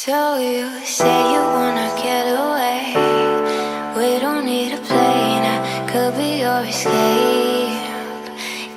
So you say you wanna get away. We don't need a plane, I could be your escape.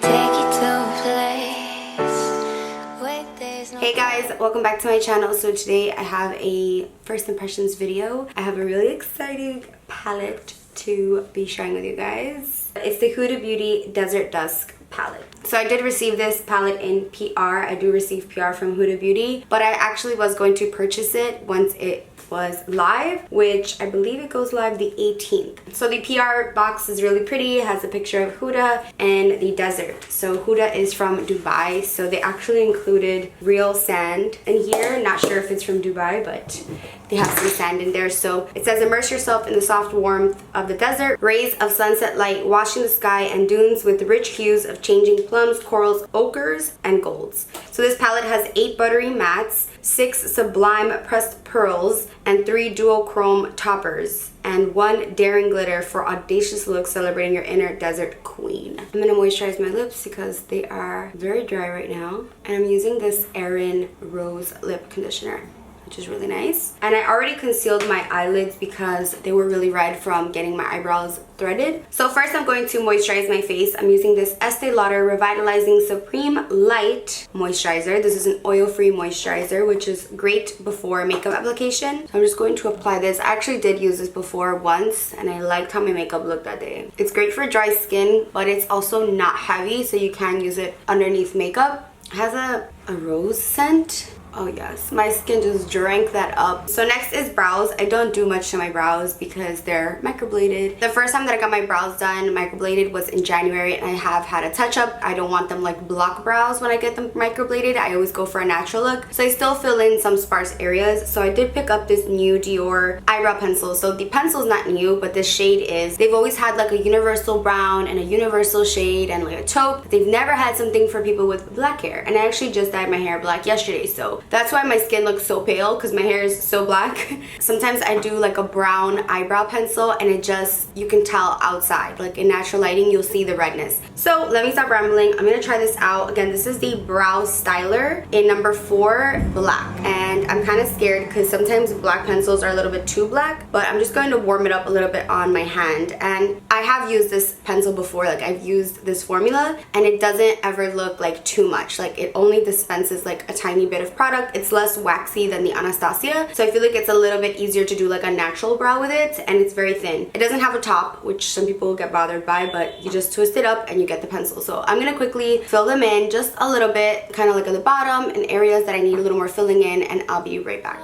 Take you to a place. Wait, there's no. Hey guys, welcome back to my channel. So today I have a first impressions video. I have a really exciting palette to be sharing with you guys. It's the Huda Beauty Desert Dusk palette. So I did receive this palette in PR. I do receive PR from Huda Beauty, but I actually was going to purchase it once it was live, which I believe it goes live the 18th. So the PR box is really pretty. It has a picture of Huda and the desert. So Huda is from Dubai, so they actually included real sand in here. Not sure if it's from Dubai, but they have some sand in there. So it says, immerse yourself in the soft warmth of the desert, rays of sunset light washing the sky and dunes with the rich hues of changing plums, corals, ochres, and golds. So this palette has 8 buttery mattes, 6 sublime pressed pearls, and 3 duochrome toppers, and 1 daring glitter for audacious looks celebrating your inner desert queen. I'm gonna moisturize my lips because they are very dry right now, and I'm using this Aerin Rose Lip Conditioner, which is really nice. And I already concealed my eyelids because they were really red from getting my eyebrows threaded. So first I'm going to moisturize my face. I'm using this Estee Lauder Revitalizing Supreme Light Moisturizer. This is an oil-free moisturizer, which is great before makeup application. So I'm just going to apply this. I actually did use this before once, and I liked how my makeup looked that day. It's great for dry skin, but it's also not heavy, so you can use it underneath makeup. It has a rose scent. Oh yes, my skin just drank that up. So next is brows. I don't do much to my brows because they're microbladed. The first time that I got my brows done microbladed was in January, and I have had a touch up. I don't want them like block brows when I get them microbladed. I always go for a natural look. So I still fill in some sparse areas. So I did pick up this new Dior eyebrow pencil. So the pencil is not new, but this shade is. They've always had like a universal brown and a universal shade and like a taupe. But they've never had something for people with black hair. And I actually just dyed my hair black yesterday, so that's why my skin looks so pale, because my hair is so black. Sometimes I do like a brown eyebrow pencil, and it just, you can tell outside, like in natural lighting, you'll see the redness. So let me stop rambling. I'm gonna try this out. Again, this is the Brow Styler in number 4 black, and I'm kind of scared because sometimes black pencils are a little bit too black, but I'm just going to warm it up a little bit on my hand. And I have used this pencil before, like I've used this formula, and it doesn't ever look like too much. Like it only dispenses like a tiny bit of product. It's less waxy than the Anastasia, so I feel like it's a little bit easier to do like a natural brow with it, and it's very thin. It doesn't have a top, which some people get bothered by, but you just twist it up and you get the pencil. So I'm gonna quickly fill them in just a little bit, kind of like at the bottom and areas that I need a little more filling in, and I'll be right back.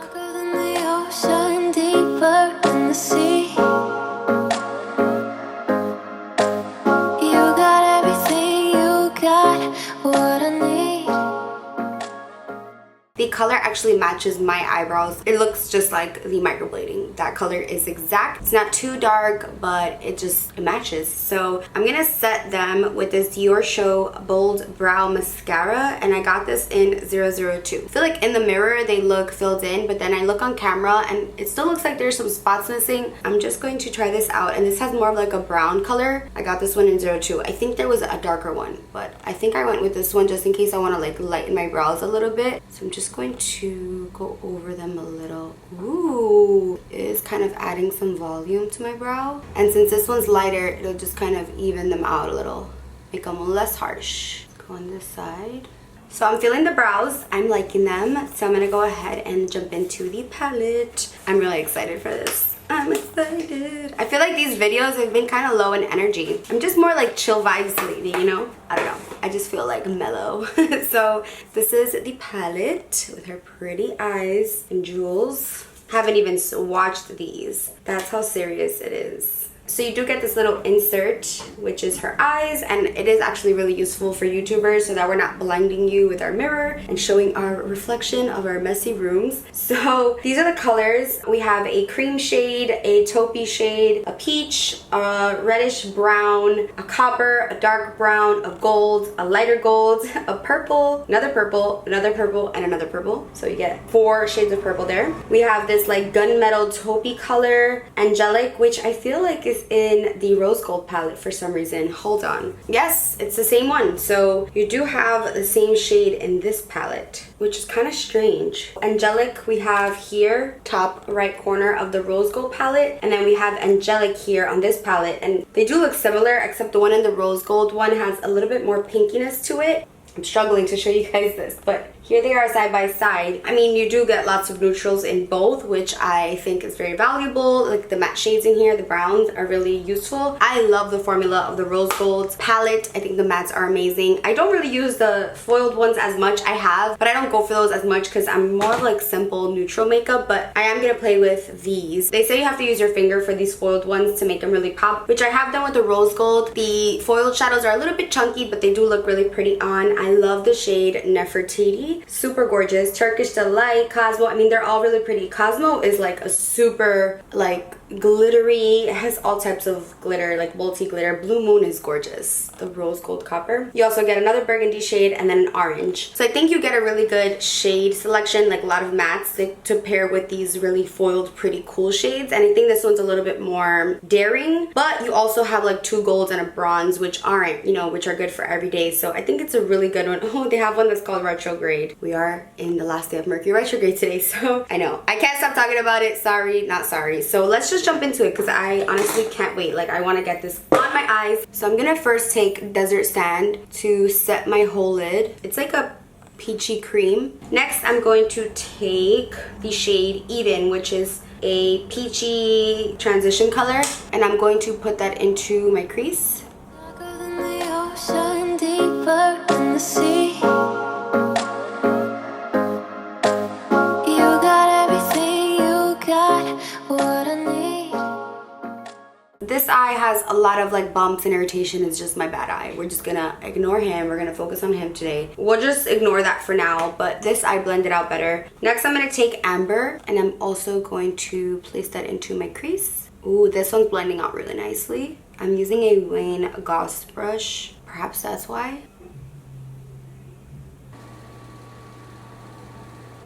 The color actually matches my eyebrows. It looks just like the microblading. That color is exact. It's not too dark, but it matches. So I'm gonna set them with this Dior Show Bold Brow Mascara, and I got this in 002. I feel like in the mirror they look filled in, but then I look on camera and it still looks like there's some spots missing. I'm just going to try this out, and this has more of like a brown color. I got this one in 02. I think there was a darker one, but I think I went with this one just in case I want to like lighten my brows a little bit. So I'm just going to go over them a little. Ooh, it is kind of adding some volume to my brow, and since this one's lighter, it'll just kind of even them out a little, make them less harsh. Let's go on this side. So I'm feeling the brows, I'm liking them, so I'm gonna go ahead and jump into the palette. I'm really excited for this. I'm excited. I feel like these videos have been kind of low in energy. I'm just more like chill vibes lately, you know? I don't know. I just feel like mellow. So this is the palette with her pretty eyes and jewels. Haven't even swatched these. That's how serious it is. So you do get this little insert, which is her eyes, and it is actually really useful for YouTubers so that we're not blinding you with our mirror and showing our reflection of our messy rooms. So these are the colors. We have a cream shade, a taupey shade, a peach, a reddish brown, a copper, a dark brown, a gold, a lighter gold, a purple, another purple, another purple, and another purple. So you get 4 shades of purple there. We have this like gunmetal taupey color, angelic, which I feel like is is in the Rose Gold palette for some reason. Hold on. Yes, it's the same one. So you do have the same shade in this palette, which is kind of strange. Angelic we have here, top right corner of the Rose Gold palette, and then we have Angelic here on this palette, and they do look similar except the one in the Rose Gold one has a little bit more pinkiness to it. I'm struggling to show you guys this, but here they are side by side. I mean, you do get lots of neutrals in both, which I think is very valuable. Like the matte shades in here, the browns are really useful. I love the formula of the Rose Gold palette. I think the mattes are amazing. I don't really use the foiled ones as much. I have, but I don't go for those as much because I'm more like simple neutral makeup, but I am gonna play with these. They say you have to use your finger for these foiled ones to make them really pop, which I have done with the Rose Gold. The foiled shadows are a little bit chunky, but they do look really pretty on. I love the shade Nefertiti. Super gorgeous. Turkish Delight, Cosmo. I mean, they're all really pretty. Cosmo is like a super like glittery. It has all types of glitter, like multi glitter. Blue Moon is gorgeous. The Rose Gold Copper. You also get another burgundy shade and then an orange. So I think you get a really good shade selection, like a lot of mattes to pair with these really foiled pretty cool shades. And I think this one's a little bit more daring, but you also have like 2 golds and a bronze, which aren't, you know, which are good for every day. So I think it's a really good one. Oh, they have one that's called Retrograde. We are in the last day of Mercury retrograde today, so I know I can't stop talking about it. Sorry, not sorry. So let's just jump into it because I honestly can't wait. Like, I want to get this on my eyes. So I'm gonna first take Desert Sand to set my whole lid. It's like a peachy cream. Next, I'm going to take the shade Eden, which is a peachy transition color, and I'm going to put that into my crease. Deeper in the sea. This eye has a lot of like bumps and irritation. It's just my bad eye. We're just gonna ignore him. We're gonna focus on him today. We'll just ignore that for now, but this eye blended out better. Next, I'm gonna take Amber, and I'm also going to place that into my crease. Ooh, this one's blending out really nicely. I'm using a Wayne Goss brush. Perhaps that's why.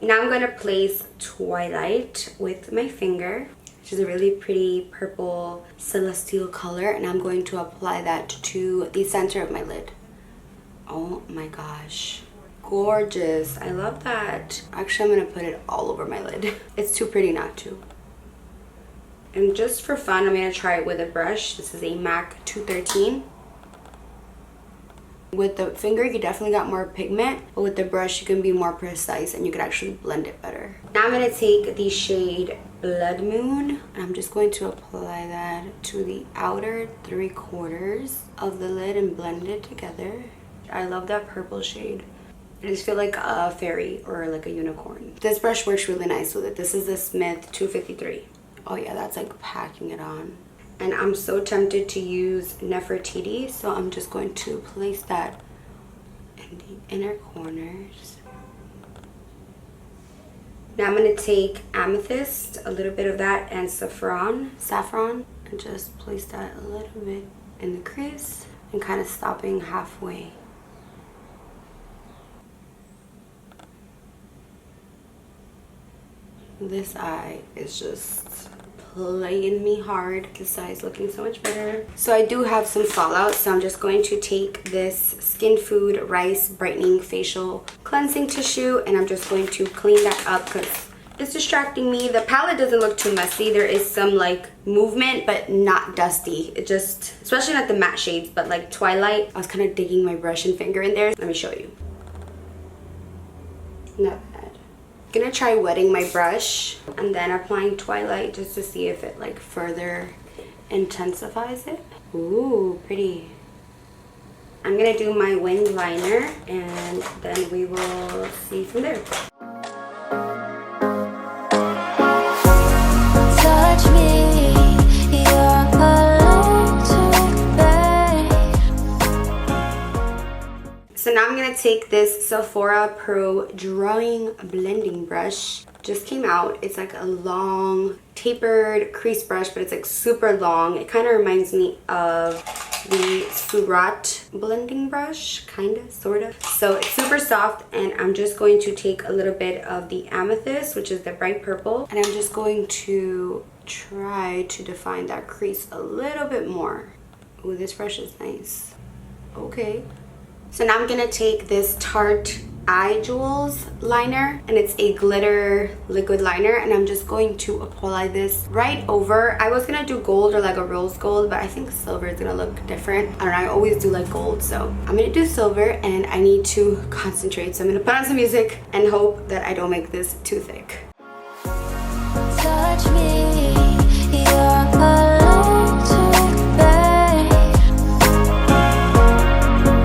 Now I'm gonna place Twilight with my finger, which is a really pretty purple celestial color, and I'm going to apply that to the center of my lid. Oh my gosh, gorgeous. I love that. Actually, I'm gonna put it all over my lid. It's too pretty not to. And just for fun, I'm gonna try it with a brush. This is a MAC 213. With the finger, you definitely got more pigment, but with the brush, you can be more precise and you can actually blend it better. Now I'm gonna take the shade Blood Moon, and I'm just going to apply that to the outer 3/4 of the lid and blend it together. I love that purple shade. I just feel like a fairy or like a unicorn. This brush works really nice with it. This is the Smith 253. Oh yeah, that's like packing it on. And I'm so tempted to use Nefertiti, so I'm just going to place that in the inner corners. Now I'm going to take Amethyst, a little bit of that, and Saffron, and just place that a little bit in the crease and kind of stopping halfway. This eye is just playing me hard. This eye is looking so much better. So I do have some fallout, so I'm just going to take this Skin Food Rice Brightening Facial Cleansing Tissue, and I'm just going to clean that up because it's distracting me. The palette doesn't look too messy. There is some like movement, but not dusty. It just, especially not the matte shades, but like Twilight, I was kind of digging my brush and finger in there. Let me show you. Not bad. I'm gonna try wetting my brush and then applying Twilight just to see if it like further intensifies it. Ooh, pretty. I'm gonna do my winged liner and then we will see from there. Touch me, you're electric, babe. So now I'm gonna take this Sephora Pro Drawing Blending Brush. Just came out. It's like a long tapered crease brush, but it's like super long. It kind of reminds me of the Surat blending brush, kind of, sort of. So it's super soft, and I'm just going to take a little bit of the Amethyst, which is the bright purple, and I'm just going to try to define that crease a little bit more. Ooh, this brush is nice. Okay. So now I'm gonna take this Tarte Eye Jewels liner, and it's a glitter liquid liner, and I'm just going to apply this right over. I was gonna do gold or like a rose gold, but I think silver is gonna look different. I don't know, I always do like gold, so I'm gonna do silver, and I need to concentrate. So I'm gonna put on some music and hope that I don't make this too thick. Touch me, you're electric, babe.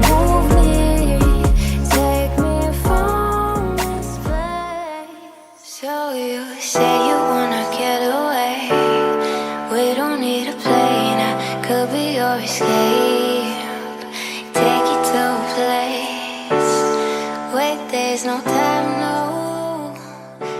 Move me, take me from this place. So you say you wanna get away. We don't need a plane, I could be your escape. Take you to a place. Wait, there's no time, no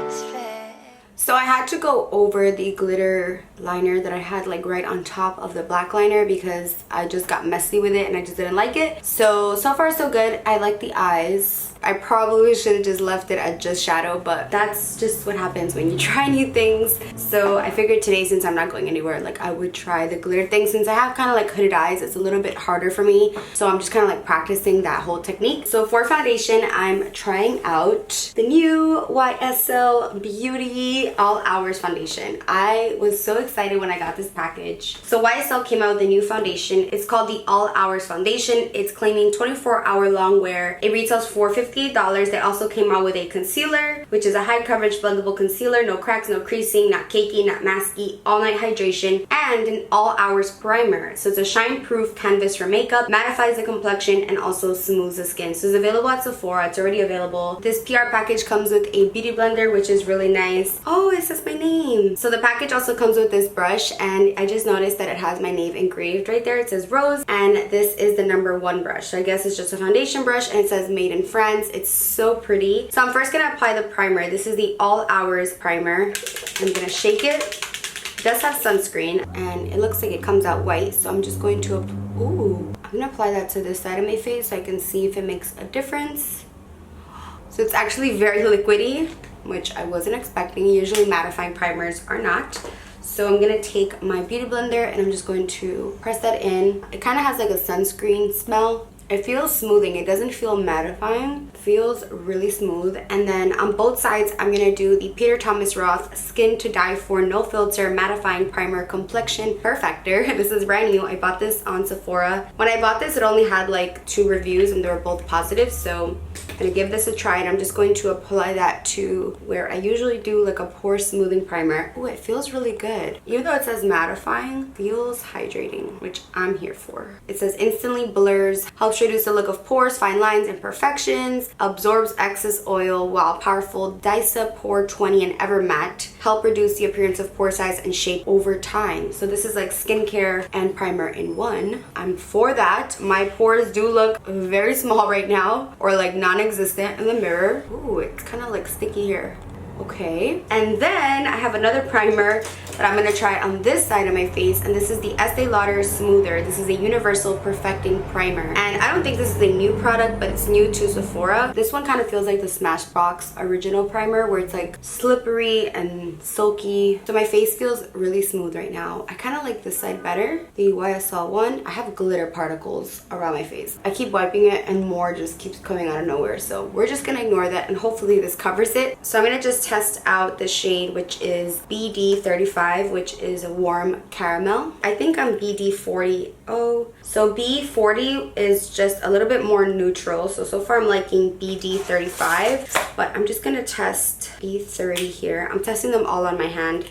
space. So I had to go over the glitter liner that I had like right on top of the black liner because I just got messy with it and I just didn't like it. So far so good. I like the eyes. I probably should have just left it at just shadow, but that's just what happens when you try new things. So I figured today, since I'm not going anywhere, like I would try the glitter thing. Since I have kind of like hooded eyes, it's a little bit harder for me. So I'm just kind of like practicing that whole technique. So for foundation, I'm trying out the new YSL Beauty All Hours foundation. I was so excited when I got this package. So YSL came out with a new foundation. It's called the All Hours foundation. It's claiming 24-hour long wear. It retails for $58. They also came out with a concealer, which is a high coverage blendable concealer, no cracks, no creasing, not cakey, not masky, all night hydration, and an all hours primer. So it's a shine proof canvas for makeup, mattifies the complexion, and also smooths the skin. So it's available at Sephora. It's already available. This PR package comes with a beauty blender, which is really nice. Oh, it says my name. So the package also comes with this brush, and I just noticed that it has my name engraved right there. It says Rose, and this is the #1 brush. So I guess it's just a foundation brush, and it says made in France. It's so pretty. So I'm first gonna apply the primer. This is the All Hours primer. I'm gonna shake it. It does have sunscreen, and it looks like it comes out white. So I'm just going to, I'm gonna apply that to this side of my face so I can see if it makes a difference. So it's actually very liquidy, which I wasn't expecting. Usually mattifying primers are not. So I'm gonna take my beauty blender and I'm just going to press that in. It kind of has like a sunscreen smell. It feels smoothing. It doesn't feel mattifying. It feels really smooth. And then on both sides, I'm gonna do the Peter Thomas Roth Skin to Die For No Filter Mattifying Primer Complexion Perfector. This is brand new. I bought this on Sephora. When I bought this, it only had like 2 reviews and they were both positive. So I'm gonna give this a try, and I'm just going to apply that to where I usually do like a pore smoothing primer. Oh, it feels really good. Even though it says mattifying, it feels hydrating, which I'm here for. It says instantly blurs, helps reduce the look of pores, fine lines, imperfections, absorbs excess oil, while powerful Dysa Pore 20 and Ever Matte help reduce the appearance of pore size and shape over time. So this is like skincare and primer in one. I'm for that. My pores do look very small right now, or like non-existent in the mirror. Ooh, it's kind of like sticky here. Okay, and then I have another primer that I'm gonna try on this side of my face, and this is the Estee Lauder Smoother. This is a universal perfecting primer, and I don't think this is a new product, but it's new to Sephora. This one kind of feels like the Smashbox original primer, where it's like slippery and silky. So my face feels really smooth right now. I kind of like this side better, the YSL one. I have glitter particles around my face. I keep wiping it and more just keeps coming out of nowhere, so we're just gonna ignore that, and hopefully this covers it. So I'm gonna just test out the shade, which is BD35, which is a warm caramel. I think I'm BD40. Oh, so B40 is just a little bit more neutral. So far I'm liking BD35, but I'm just gonna test B30 here. I'm testing them all on my hand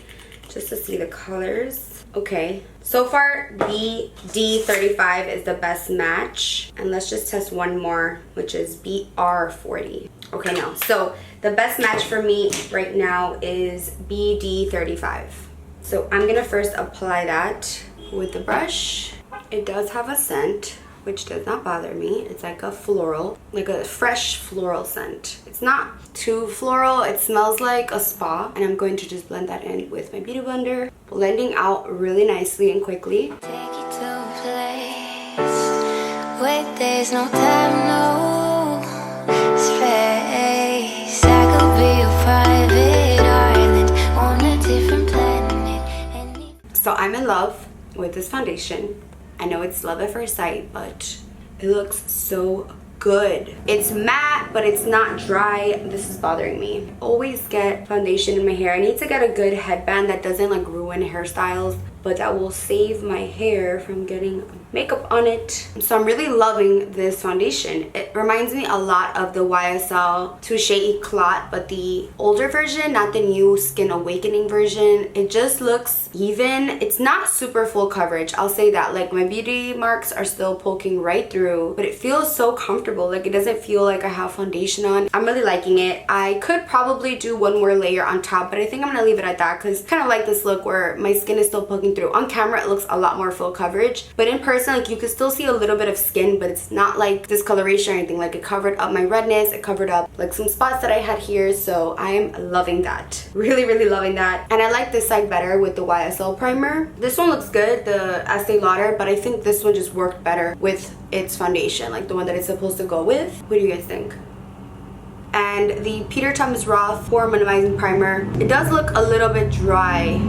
just to see the colors. Okay, so far BD35 is the best match, and let's just test one more, which is BR40. Okay, no, so the best match for me right now is BD35. So I'm gonna first apply that with the brush. It does have a scent, which does not bother me. It's like a floral, like a fresh floral scent. It's not too floral. It smells like a spa, and I'm going to just blend that in with my beauty blender, blending out really nicely and quickly. Take you to a place. Wait, there's no time, no space. I could be a private island on a different planet. So I'm in love with this foundation. I know it's love at first sight, but it looks so good. It's matte, but it's not dry. This is bothering me. Always get foundation in my hair. I need to get a good headband that doesn't like ruin hairstyles, but that will save my hair from getting makeup on it. So I'm really loving this foundation. It reminds me a lot of the YSL Touche Eclat, but the older version, not the new Skin Awakening version. It just looks even. It's not super full coverage, I'll say that. Like, my beauty marks are still poking right through, but it feels so comfortable. Like, it doesn't feel like I have foundation on. I'm really liking it. I could probably do one more layer on top, but I think I'm gonna leave it at that because kind of like this look where my skin is still poking through. On camera it looks a lot more full coverage, but in person, like, you can still see a little bit of skin, but it's not like discoloration or anything. Like, it covered up my redness, it covered up like some spots that I had here, so I am loving that. Really, really loving that. And I like this side better with the YSL primer. This one looks good, the Estee Lauder, but I think this one just worked better with its foundation, like the one that it's supposed to go with. What do you guys think? And the Peter Thomas Roth Pore Minimizing Primer, it does look a little bit dry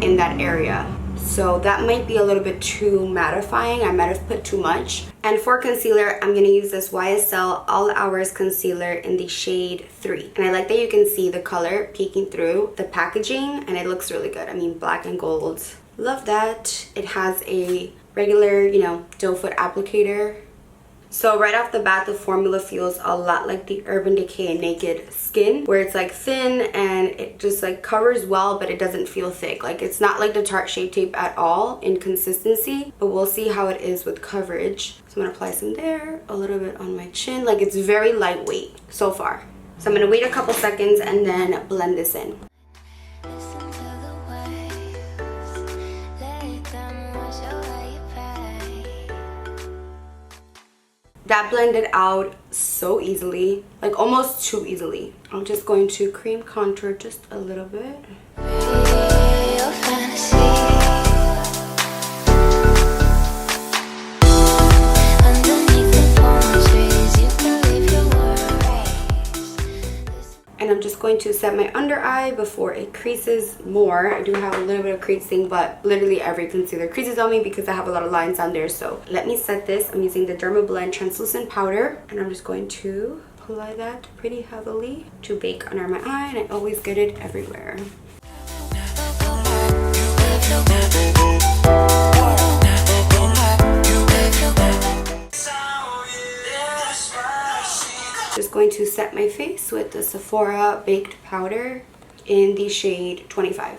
in that area, so that might be a little bit too mattifying. I might have put too much. And for concealer, I'm going to use this YSL All Hours Concealer in the shade 3. And I like that you can see the color peeking through the packaging, and it looks really good. I mean, black and gold. Love that. It has a regular, you know, doe foot applicator. So right off the bat, the formula feels a lot like the Urban Decay Naked Skin, where it's like thin and it just like covers well, but it doesn't feel thick. Like, it's not like the Tarte Shape Tape at all in consistency, but we'll see how it is with coverage. So I'm gonna apply some there, a little bit on my chin. Like, it's very lightweight so far. So I'm gonna wait a couple seconds and then blend this in. That blended out so easily, like almost too easily. I'm just going to cream contour just a little bit. And I'm just going to set my under eye before it creases more. I do have a little bit of creasing, but literally every concealer creases on me because I have a lot of lines on there. So let me set this. I'm using the Derma Blend Translucent Powder, and I'm just going to apply that pretty heavily to bake under my eye, and I always get it everywhere. Just going to set my face with the Sephora Baked Powder in the shade 25.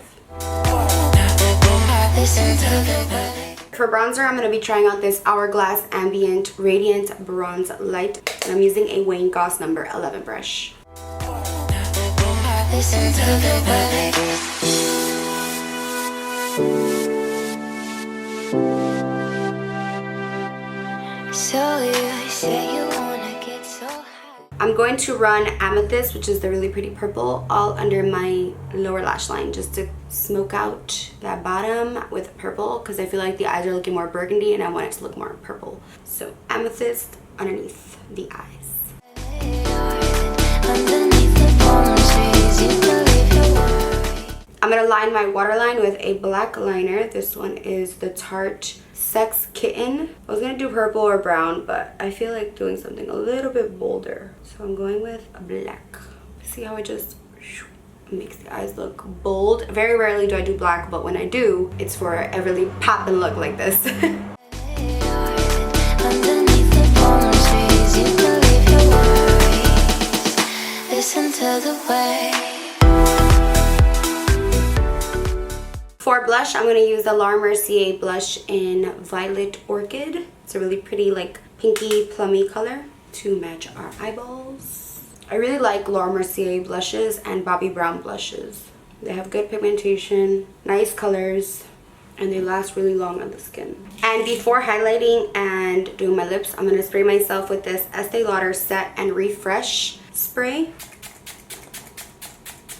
For bronzer, I'm going to be trying out this Hourglass Ambient Radiant Bronze Light, and I'm using a Wayne Goss number 11 brush. So you say you wanna get so high. I'm going to run Amethyst, which is the really pretty purple, all under my lower lash line just to smoke out that bottom with purple, because I feel like the eyes are looking more burgundy and I want it to look more purple. So Amethyst underneath the eyes. I'm going to line my waterline with a black liner. This one is the Tarte Sex Kitten. I was going to do purple or brown, but I feel like doing something a little bit bolder. So I'm going with a black. See how it just makes the eyes look bold? Very rarely do I do black, but when I do, it's for a really poppin' look like this. Listen to the way. For blush, I'm going to use the Laura Mercier blush in Violet Orchid. It's a really pretty, like, pinky, plummy color to match our eyeballs. I really like Laura Mercier blushes and Bobbi Brown blushes. They have good pigmentation, nice colors, and they last really long on the skin. And before highlighting and doing my lips, I'm going to spray myself with this Estee Lauder Set and Refresh spray.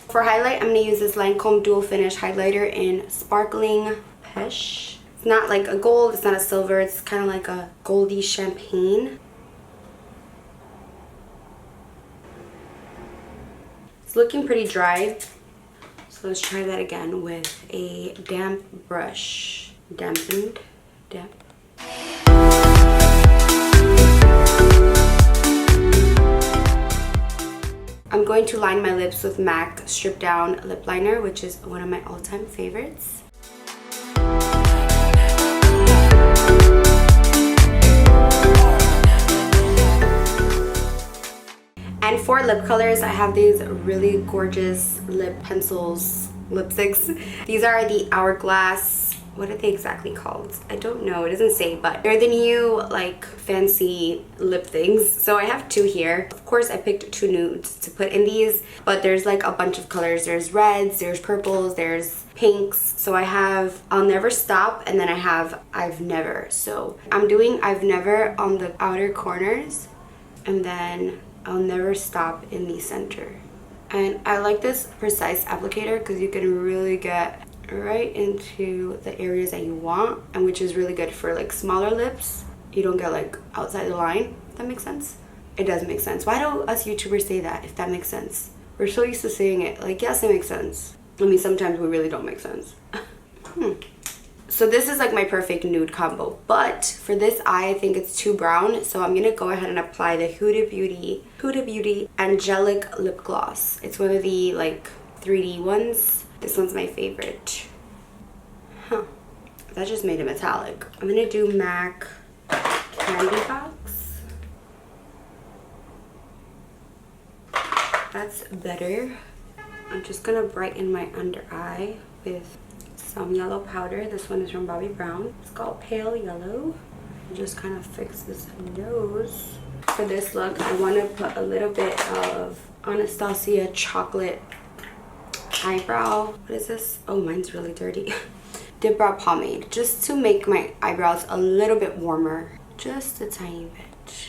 For highlight, I'm going to use this Lancome Dual Finish highlighter in Sparkling Pesh. It's not like a gold, it's not a silver, it's kind of like a goldy champagne. It's looking pretty dry, so So let's try that again with a damp brush. Dampened. Damp. I'm going to line my lips with MAC Strip Down Lip Liner, which is one of my all-time favorites. And for lip colors, I have these really gorgeous lip pencils, lipsticks. These are the Hourglass, what are they exactly called? I don't know, it doesn't say, but they're the new like fancy lip things. So I have two here. Of course, I picked two nudes to put in these, but there's like a bunch of colors. There's reds, there's purples, there's pinks. So I have I'll Never Stop, and then I have I've Never. So I'm doing I've Never on the outer corners, and then I'll Never Stop in the center. And I like this precise applicator because you can really get right into the areas that you want, and which is really good for like smaller lips. You don't get like outside the line, if that makes sense. It does make sense. Why don't us YouTubers say that, if that makes sense? We're so used to saying it like, yes, it makes sense. I mean, sometimes we really don't make sense. So this is like my perfect nude combo, but for this eye I think it's too brown, so I'm gonna go ahead and apply the Huda Beauty Angelic Lip Gloss. It's one of the like 3D ones. This one's my favorite. That just made it metallic. I'm gonna do MAC Candy Box. That's better. I'm just gonna brighten my under eye with some yellow powder. This one is from Bobbi Brown. It's called Pale Yellow. Just kind of fix this nose. For this look, I want to put a little bit of Anastasia Chocolate Eyebrow. What is this? Oh, mine's really dirty. Dip Brow Pomade, just to make my eyebrows a little bit warmer. Just a tiny bit.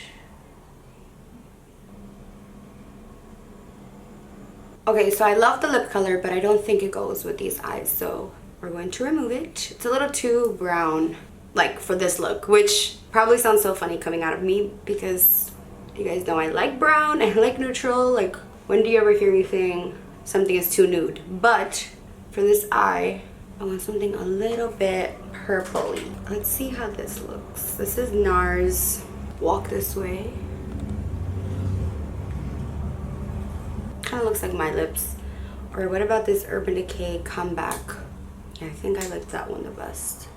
Okay, so I love the lip color, but I don't think it goes with these eyes, so we're going to remove it. It's a little too brown, like for this look, which probably sounds so funny coming out of me because you guys know I like brown, I like neutral. Like, when do you ever hear me saying something is too nude? But for this eye, I want something a little bit purpley. Let's see how this looks. This is NARS Walk This Way. Kind of looks like my lips. Or what about this Urban Decay Comeback? Yeah, I think I like that one the best.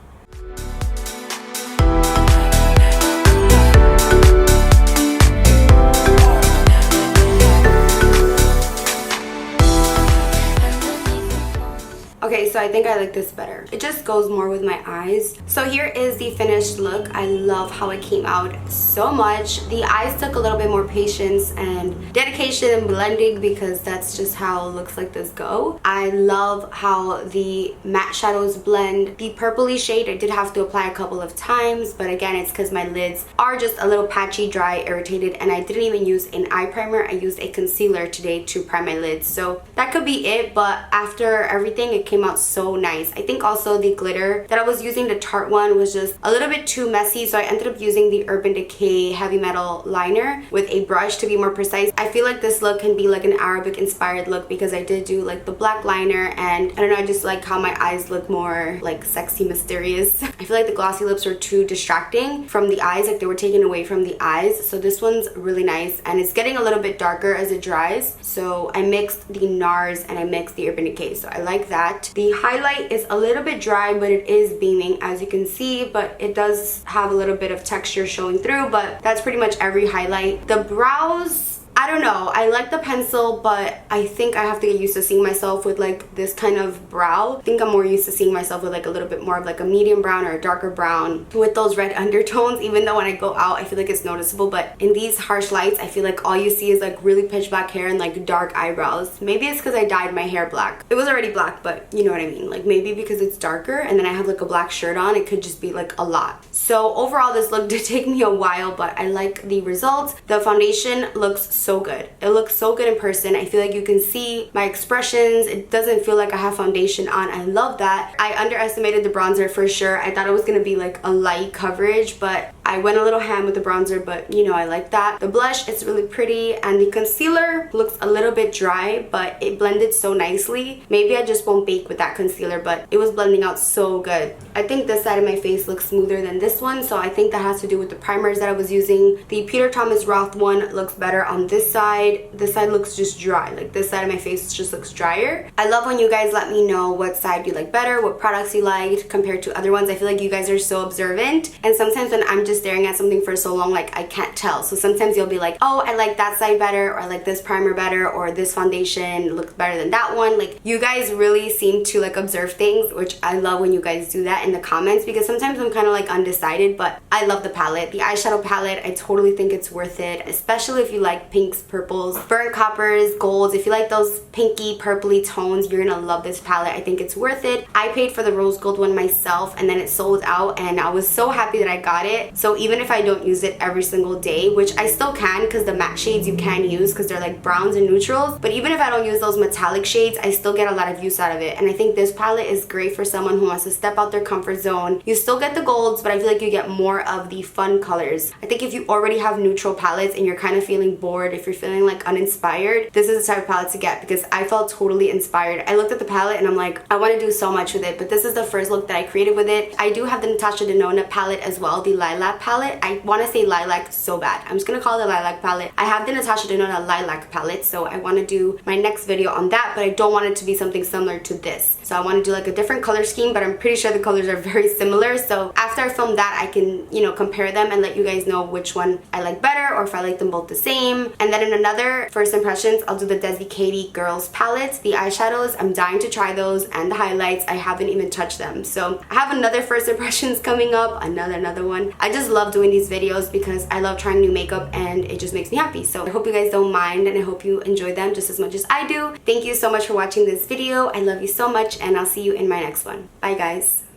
Okay, so I think I like this better. It just goes more with my eyes. So here is the finished look. I love how it came out so much. The eyes took a little bit more patience and dedication and blending because that's just how looks like this go. I love how the matte shadows blend. The purpley shade I did have to apply a couple of times, but again, it's because my lids are just a little patchy, dry, irritated, and I didn't even use an eye primer. I used a concealer today to prime my lids. So that could be it, but after everything, it came out so nice. I think also the glitter that I was using, the Tarte one, was just a little bit too messy, so I ended up using the Urban Decay Heavy Metal liner with a brush to be more precise. I feel like this look can be like an Arabic inspired look because I did do like the black liner, and I don't know, I just like how my eyes look more like sexy, mysterious. I feel like the glossy lips were too distracting from the eyes, like they were taken away from the eyes. So this one's really nice, and it's getting a little bit darker as it dries. So I mixed the NARS and I mixed the Urban Decay, so I like that. The highlight is a little bit dry, but it is beaming, as you can see, but it does have a little bit of texture showing through, but that's pretty much every highlight. The brows, I don't know, I like the pencil, but I think I have to get used to seeing myself with like this kind of brow. I think I'm more used to seeing myself with like a little bit more of like a medium brown or a darker brown with those red undertones, even though when I go out I feel like it's noticeable, but in these harsh lights I feel like all you see is like really pitch black hair and like dark eyebrows. Maybe it's because I dyed my hair black. It was already black, but you know what I mean, like maybe because it's darker and then I have like a black shirt on, it could just be like a lot. So overall this look did take me a while, but I like the results. The foundation looks so so good. It looks so good in person. I feel like you can see my expressions. It doesn't feel like I have foundation on. I love that. I underestimated the bronzer for sure. I thought it was gonna be like a light coverage, but I went a little ham with the bronzer, but you know, I like that. The blush is really pretty, and the concealer looks a little bit dry, but it blended so nicely. Maybe I just won't bake with that concealer, but it was blending out so good. I think this side of my face looks smoother than this one, so I think that has to do with the primers that I was using. The Peter Thomas Roth one looks better on this side. This side looks just dry. Like this side of my face just looks drier. I love when you guys let me know what side you like better, what products you liked compared to other ones. I feel like you guys are so observant, and sometimes when I'm just staring at something for so long, like I can't tell. So sometimes you'll be like, oh, I like that side better, or I like this primer better, or this foundation looks better than that one. Like you guys really seem to like observe things, which I love when you guys do that in the comments, because sometimes I'm kind of like undecided, but I love the palette. The eyeshadow palette, I totally think it's worth it, especially if you like pinks, purples, burnt coppers, golds. If you like those pinky purpley tones, you're gonna love this palette. I think it's worth it. I paid for the rose gold one myself, and then it sold out, and I was so happy that I got it. So even if I don't use it every single day, which I still can because the matte shades you can use because they're like browns and neutrals, but even if I don't use those metallic shades, I still get a lot of use out of it. And I think this palette is great for someone who wants to step out their comfort zone. You still get the golds, but I feel like you get more of the fun colors. I think if you already have neutral palettes and you're kind of feeling bored, if you're feeling like uninspired, this is the type of palette to get, because I felt totally inspired. I looked at the palette and I'm like, I want to do so much with it, but this is the first look that I created with it. I do have the Natasha Denona palette as well, the lilac palette. I want to say lilac so bad. I'm just gonna call it the lilac palette. I have the Natasha Denona lilac palette, so I want to do my next video on that, but I don't want it to be something similar to this. So I want to do like a different color scheme, but I'm pretty sure the colors are very similar. So after I film that, I can, you know, compare them and let you guys know which one I like better, or if I like them both the same. And then in another first impressions, I'll do the Desi Katie Girls palettes, the eyeshadows. I'm dying to try those, and the highlights. I haven't even touched them. So I have another first impressions coming up, another one. I just love doing these videos because I love trying new makeup and it just makes me happy. So I hope you guys don't mind, and I hope you enjoy them just as much as I do. Thank you so much for watching this video. I love you so much, and I'll see you in my next one. Bye guys.